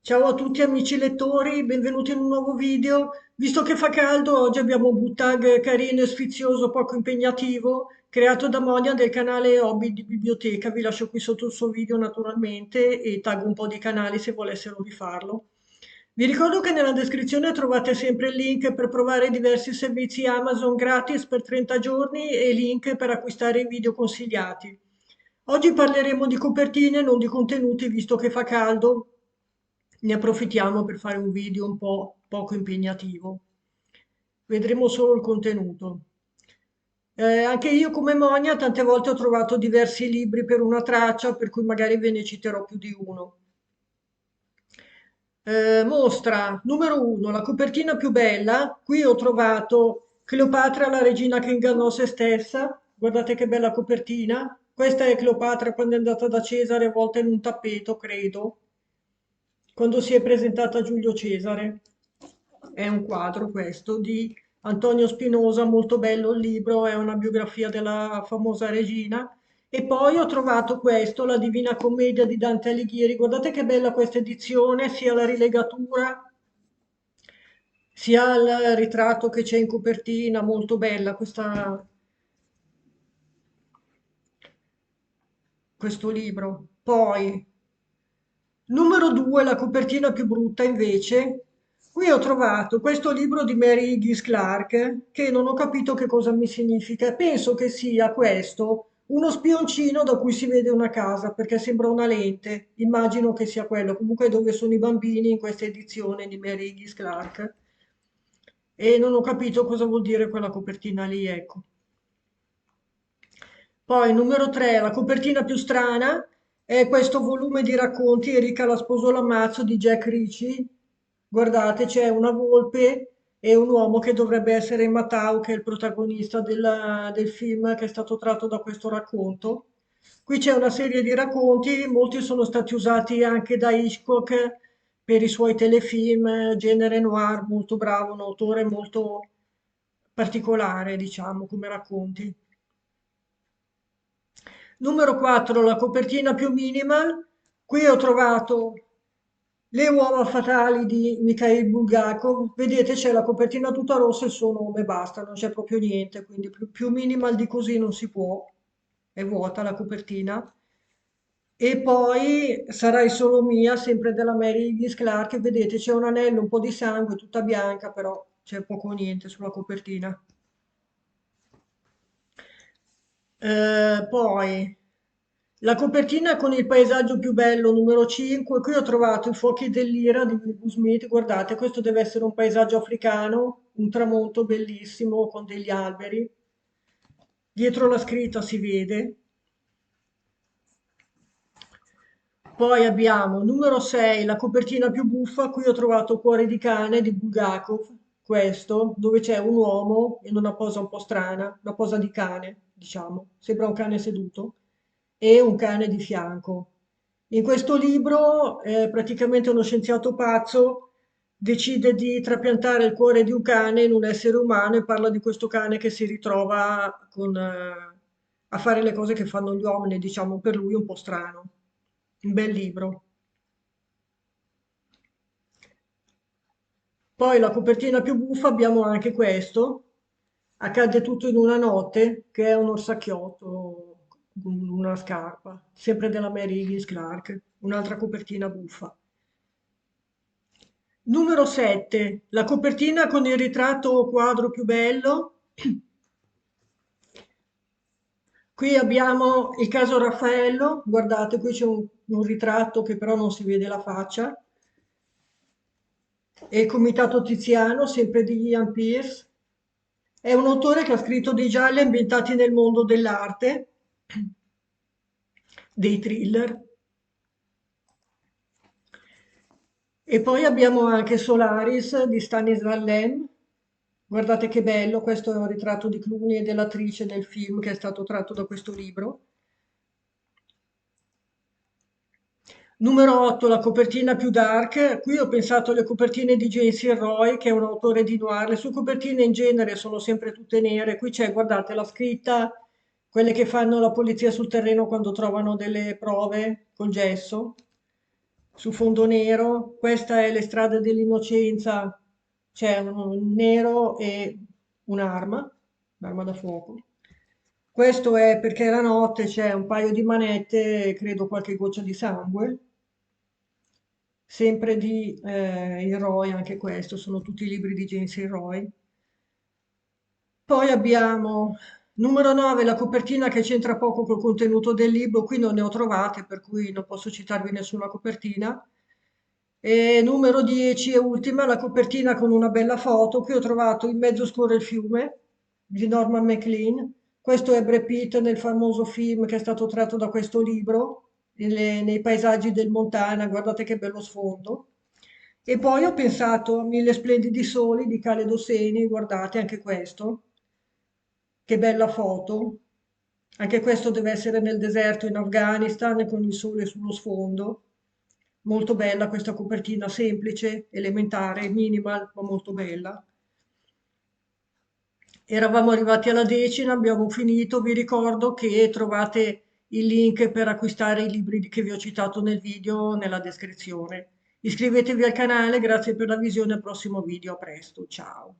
Ciao a tutti amici lettori, benvenuti in un nuovo video. Visto che fa caldo, oggi abbiamo un book tag carino e sfizioso, poco impegnativo, creato da Monia del canale Hobby di Biblioteca. Vi lascio qui sotto il suo video naturalmente e taggo un po' di canali se volessero rifarlo. Vi ricordo che nella descrizione trovate sempre il link per provare diversi servizi Amazon gratis per 30 giorni e link per acquistare i video consigliati. Oggi parleremo di copertine, non di contenuti, visto che fa caldo. Ne approfittiamo per fare un video un po' poco impegnativo. Vedremo solo il contenuto. Anche io come Monia tante volte ho trovato diversi libri per una traccia, per cui magari ve ne citerò più di uno. Mostra numero 1, la copertina più bella. Qui ho trovato Cleopatra, la regina che ingannò se stessa. Guardate che bella copertina. Questa è Cleopatra quando è andata da Cesare, avvolta in un tappeto, credo, quando si è presentata a Giulio Cesare. È un quadro questo di Antonio Spinosa, molto bello il libro, è una biografia della famosa regina. E poi ho trovato questo, La Divina Commedia di Dante Alighieri. Guardate che bella questa edizione, sia la rilegatura, sia il ritratto che c'è in copertina, molto bella questo libro. Poi, numero 2, la copertina più brutta invece. Qui ho trovato questo libro di Mary Higgins Clark che non ho capito che cosa mi significa. Penso che sia questo, uno spioncino da cui si vede una casa perché sembra una lente. Immagino che sia quello. Comunque dove sono i bambini in questa edizione di Mary Higgins Clark. E non ho capito cosa vuol dire quella copertina lì, ecco. Poi numero 3, la copertina più strana è questo volume di racconti Erika la sposò l'ammazzo di Jack Ritchie. Guardate, c'è una volpe e un uomo che dovrebbe essere Matau, che è il protagonista del film che è stato tratto da questo racconto. Qui c'è una serie di racconti, molti sono stati usati anche da Hitchcock per i suoi telefilm, genere noir, molto bravo, un autore molto particolare, diciamo, come racconti. Numero 4, la copertina più minimal. Qui ho trovato Le uova fatali di Mikhail Bulgakov. Vedete, c'è la copertina tutta rossa e il suo nome, basta, non c'è proprio niente, quindi più minimal di così non si può. È vuota la copertina. E poi Sarai solo mia, sempre della Mary Higgins Clark. Vedete, c'è un anello, un po' di sangue, tutta bianca, però c'è poco o niente sulla copertina. Poi la copertina con il paesaggio più bello, numero 5. Qui ho trovato i fuochi dell'Ira di Wilbur Smith. Guardate, questo deve essere un paesaggio africano, un tramonto bellissimo con degli alberi. Dietro la scritta si vede. Poi abbiamo numero 6, la copertina più buffa. Qui ho trovato Cuore di cane di Bulgakov, questo, dove c'è un uomo in una posa un po' strana, una posa di cane, diciamo, sembra un cane seduto, e un cane di fianco. In questo libro, praticamente uno scienziato pazzo decide di trapiantare il cuore di un cane in un essere umano e parla di questo cane che si ritrova a fare le cose che fanno gli uomini, diciamo, per lui un po' strano. Un bel libro. Poi la copertina più buffa abbiamo anche questo, Accade tutto in una notte, che è un orsacchiotto con una scarpa, sempre della Mary Higgins Clark, un'altra copertina buffa. Numero 7, la copertina con il ritratto o quadro più bello. Qui abbiamo il caso Raffaello, guardate, qui c'è un ritratto che però non si vede la faccia, e il Comitato Tiziano, sempre di Ian Pierce. È un autore che ha scritto dei gialli ambientati nel mondo dell'arte, dei thriller. E poi abbiamo anche Solaris di Stanisław Lem. Guardate che bello, questo è un ritratto di Clooney e dell'attrice nel film che è stato tratto da questo libro. Numero 8, la copertina più dark. Qui ho pensato alle copertine di James Roy, che è un autore di noir. Le sue copertine in genere sono sempre tutte nere. Qui c'è, guardate, la scritta, quelle che fanno la polizia sul terreno quando trovano delle prove col gesso. su fondo nero. Questa è Le strade dell'innocenza, c'è un nero e un'arma da fuoco. Questo è Perché era notte, c'è un paio di manette e credo qualche goccia di sangue. Sempre di Roy, anche questo, sono tutti libri di James Roy. Poi abbiamo numero 9, la copertina che c'entra poco col contenuto del libro, qui non ne ho trovate, per cui non posso citarvi nessuna copertina. E numero 10 e ultima, la copertina con una bella foto. Qui ho trovato In mezzo scorre il fiume di Norman MacLean. Questo è Brad Pitt nel famoso film che è stato tratto da questo libro, nei paesaggi del Montana. Guardate che bello sfondo. E poi ho pensato a Mille splendidi soli di Khaled Hosseini, guardate anche questo. Che bella foto. Anche questo deve essere nel deserto in Afghanistan con il sole sullo sfondo. Molto bella questa copertina, semplice, elementare, minimal, ma molto bella. Eravamo arrivati alla decima, abbiamo finito. Vi ricordo che trovate il link per acquistare i libri che vi ho citato nel video nella descrizione. Iscrivetevi al canale, grazie per la visione, al prossimo video, a presto, ciao.